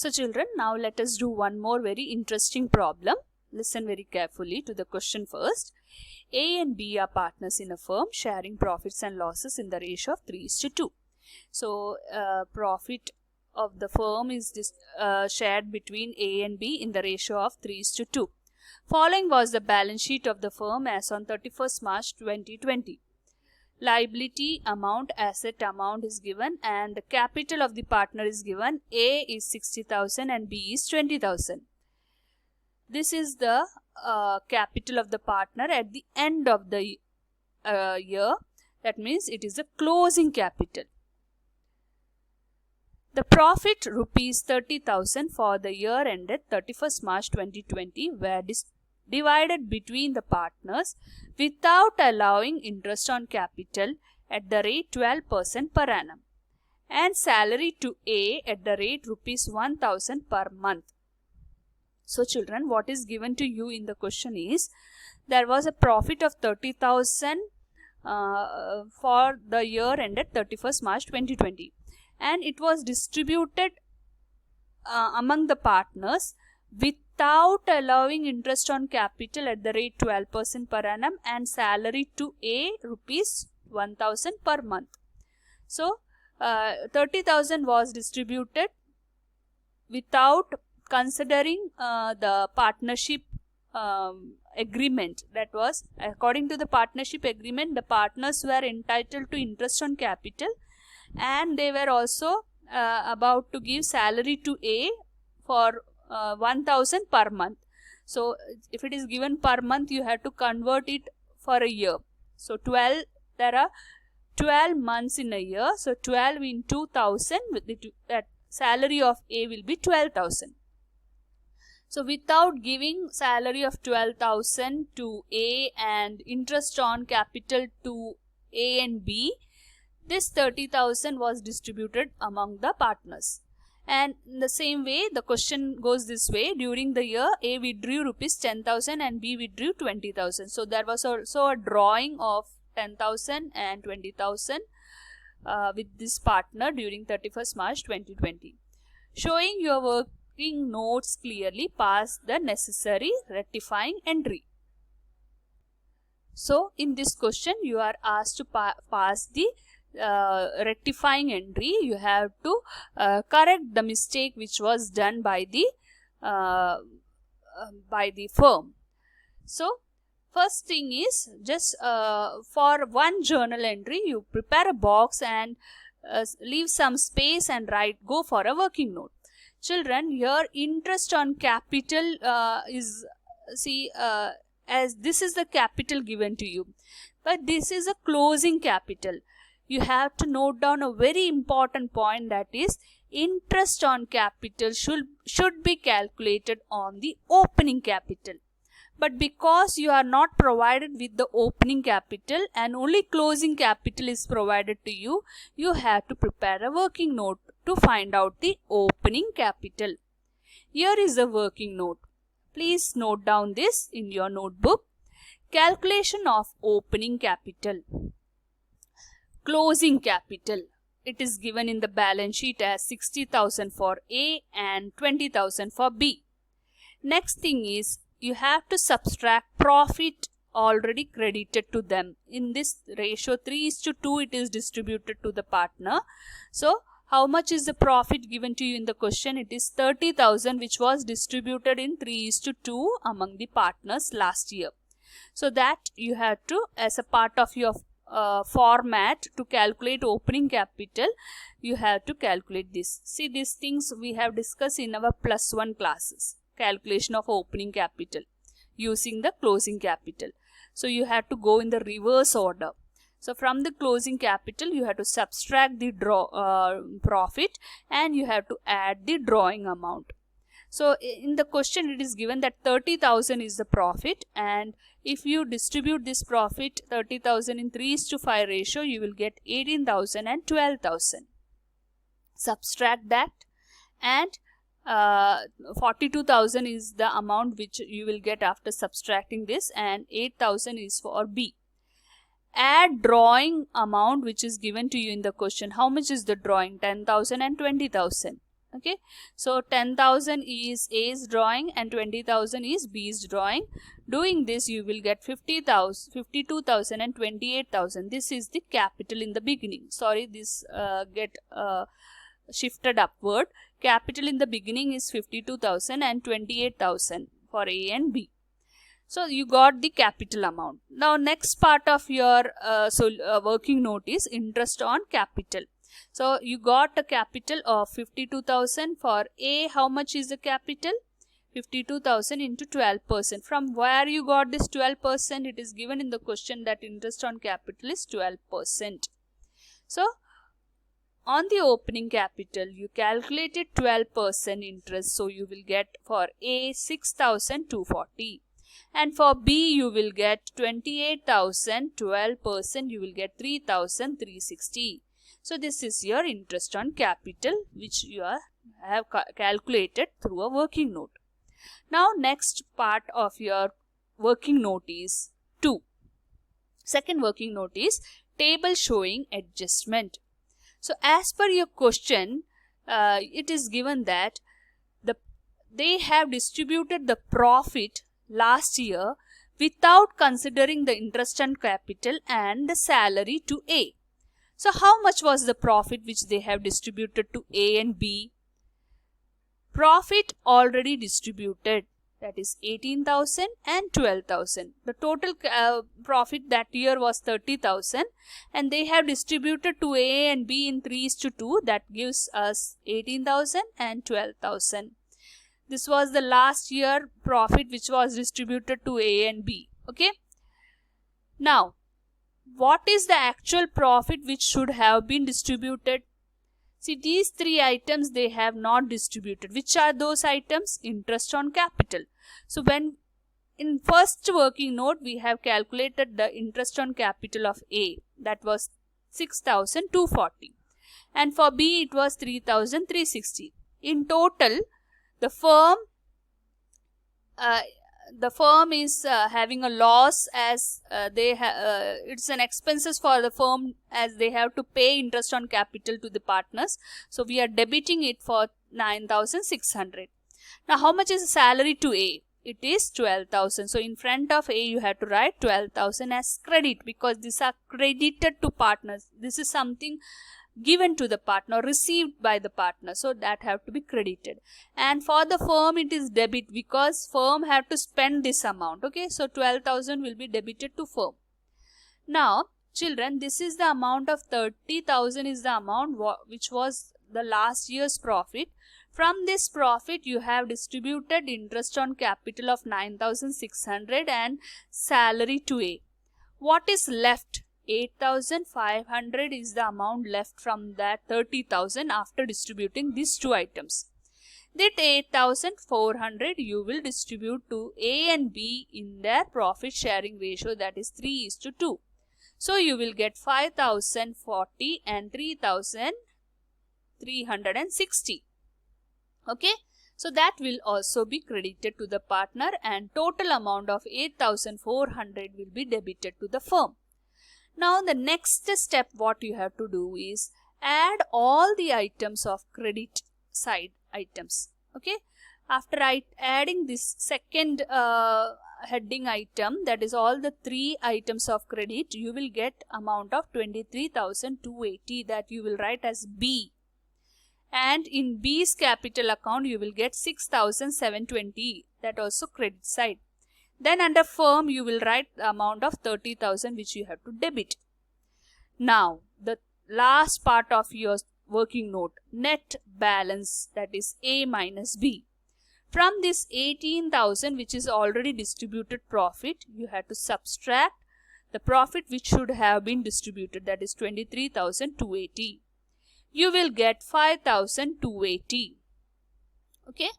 So children, now let us do one more very interesting problem. Listen very carefully to the question first. A and B are partners in a firm sharing profits and losses in the ratio of 3:2. So profit of the firm is shared between A and B in the ratio of 3:2. Following was the balance sheet of the firm as on 31st March 2020. Liability amount, asset amount is given, and the capital of the partner is given. A is 60,000 and B is 20,000. This is the capital of the partner at the end of the year. That means it is a closing capital. The profit rupees 30,000 for the year ended 31st March 2020 were divided between the partners without allowing interest on capital at the rate 12% per annum and salary to A at the rate rupees 1,000 per month. So children, what is given to you in the question is there was a profit of 30,000 for the year ended 31st March 2020 and it was distributed among the partners without allowing interest on capital at the rate 12% per annum and salary to A rupees 1,000 per month. So 30,000 was distributed without considering the partnership agreement. That was, according to the partnership agreement, the partners were entitled to interest on capital and they were also about to give salary to A for 1,000 per month. So if it is given per month, you have to convert it for a year. So there are 12 months in a year. So 12 into 1,000, that salary of A will be 12,000. So without giving salary of 12,000 to A and interest on capital to A and B, this 30,000 was distributed among the partners. And in the same way, the question goes this way. During the year, A withdrew rupees 10,000 and B withdrew 20,000. So there was also a drawing of 10,000 and 20,000 with this partner during 31st March 2020. Showing your working notes clearly, pass the necessary rectifying entry. So in this question, you are asked to pass the rectifying entry. You have to correct the mistake which was done by the firm. So first thing is, just for one journal entry, you prepare a box and leave some space and go for a working note. Children, here interest on capital is, as this is the capital given to you, but this is a closing capital. You have to note down a very important point, that is interest on capital should be calculated on the opening capital. But because you are not provided with the opening capital and only closing capital is provided to you, you have to prepare a working note to find out the opening capital. Here is a working note. Please note down this in your notebook. Calculation of opening capital. Closing capital. It is given in the balance sheet as 60,000 for A and 20,000 for B. Next thing is, you have to subtract profit already credited to them. In this ratio 3:2, it is distributed to the partner. So how much is the profit given to you in the question? It is 30,000, which was distributed in 3:2 among the partners last year. So that you have to, as a part of your format to calculate opening capital, you have to calculate this. See, these things we have discussed in our +1 classes. Calculation of opening capital using the closing capital. So you have to go in the reverse order. So from the closing capital, you have to subtract the profit and you have to add the drawing amount. So in the question, it is given that 30,000 is the profit, and if you distribute this profit 30,000 in 3:5 ratio, you will get 18,000 and 12,000. Subtract that, and 42,000 is the amount which you will get after subtracting this, and 8,000 is for B. Add drawing amount which is given to you in the question. How much is the drawing? 10,000 and 20,000. Okay, so 10,000 is A's drawing and 20,000 is B's drawing. Doing this, you will get 50,000, 52,000 and 28,000. This is the capital in the beginning. Sorry, this get shifted upward. Capital in the beginning is 52,000 and 28,000 for A and B. So you got the capital amount. Now next part of your working note is interest on capital. So you got a capital of 52,000 for A. How much is the capital? 52,000 into 12%. From where you got this 12%? It is given in the question that interest on capital is 12%. So on the opening capital, you calculated 12% interest. So you will get for A 6,240. And for B, you will get 28,000, 12%, you will get 3,360. So this is your interest on capital, which you have calculated through a working note. Now next part of your working note is 2. Second working note is table showing adjustment. So as per your question, it is given that they have distributed the profit last year without considering the interest on capital and the salary to A. So how much was the profit which they have distributed to A and B? Profit already distributed, that is 18,000 and 12,000. The total profit that year was 30,000 and they have distributed to A and B in 3:2. That gives us 18,000 and 12,000. This was the last year profit which was distributed to A and B. Okay. Now, what is the actual profit which should have been distributed? See, these three items they have not distributed. Which are those items? Interest on capital. So when in first working note we have calculated the interest on capital of A, that was 6,240, and for B it was 3,360. In total, the firm is having a loss as it's an expenses for the firm as they have to pay interest on capital to the partners. So we are debiting it for 9,600. Now how much is the salary to A? It is 12,000. So in front of A you have to write 12,000 as credit because these are credited to partners. This is something given to the partner, received by the partner, so that have to be credited. And for the firm it is debit because firm have to spend this amount. Okay, so 12,000 will be debited to firm. Now children, this is the amount of 30,000 is the amount which was the last year's profit. From this profit you have distributed interest on capital of 9,600 and salary to A. What is left? 8,500 is the amount left from that 30,000 after distributing these two items. That 8,400 you will distribute to A and B in their profit sharing ratio, that is 3:2. So you will get 5,040 and 3,360. Okay. So that will also be credited to the partner and total amount of 8,400 will be debited to the firm. Now the next step what you have to do is add all the items of credit side items. Okay. After adding this second heading item, that is all the three items of credit, you will get amount of 23,280 that you will write as B. And in B's capital account you will get 6,720, that also credit side. Then under firm you will write the amount of 30,000 which you have to debit. Now the last part of your working note, net balance, that is A minus B. From this 18,000 which is already distributed profit, you have to subtract the profit which should have been distributed, that is 23,280. You will get 5,280. Okay.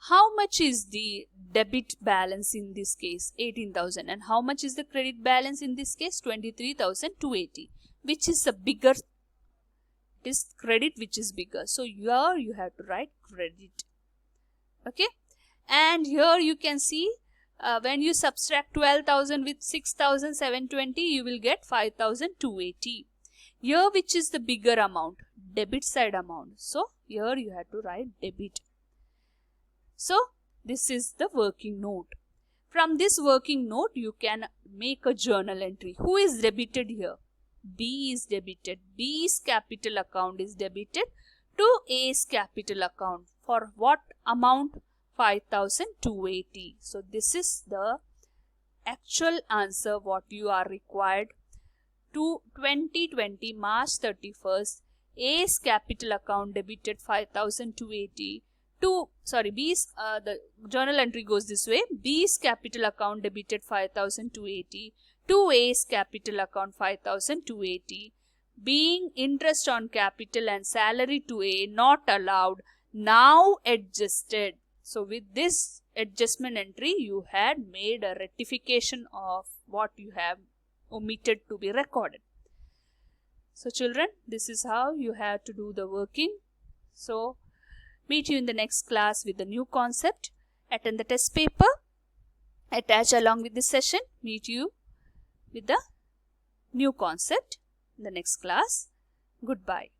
How much is the debit balance in this case? 18,000. And how much is the credit balance in this case? 23,280. Which is a bigger? It is credit which is bigger. So here you have to write credit. Okay. And here you can see when you subtract 12,000 with 6,720, you will get 5,280. Here which is the bigger amount? Debit side amount. So here you have to write debit. So this is the working note. From this working note you can make a journal entry. Who is debited here? B is debited. B's capital account is debited to A's capital account. For what amount? 5,280. So this is the actual answer what you are required to 2020 March 31st. A's capital account debited 5,280 to, B's, the journal entry goes this way. B's capital account debited 5,280 to A's capital account 5,280. Being interest on capital and salary to A not allowed, now adjusted. So with this adjustment entry you had made a rectification of what you have omitted to be recorded. So children, this is how you have to do the working. So meet you in the next class with the new concept. Attend the test paper. Attach along with this session. Meet you with the new concept in the next class. Goodbye.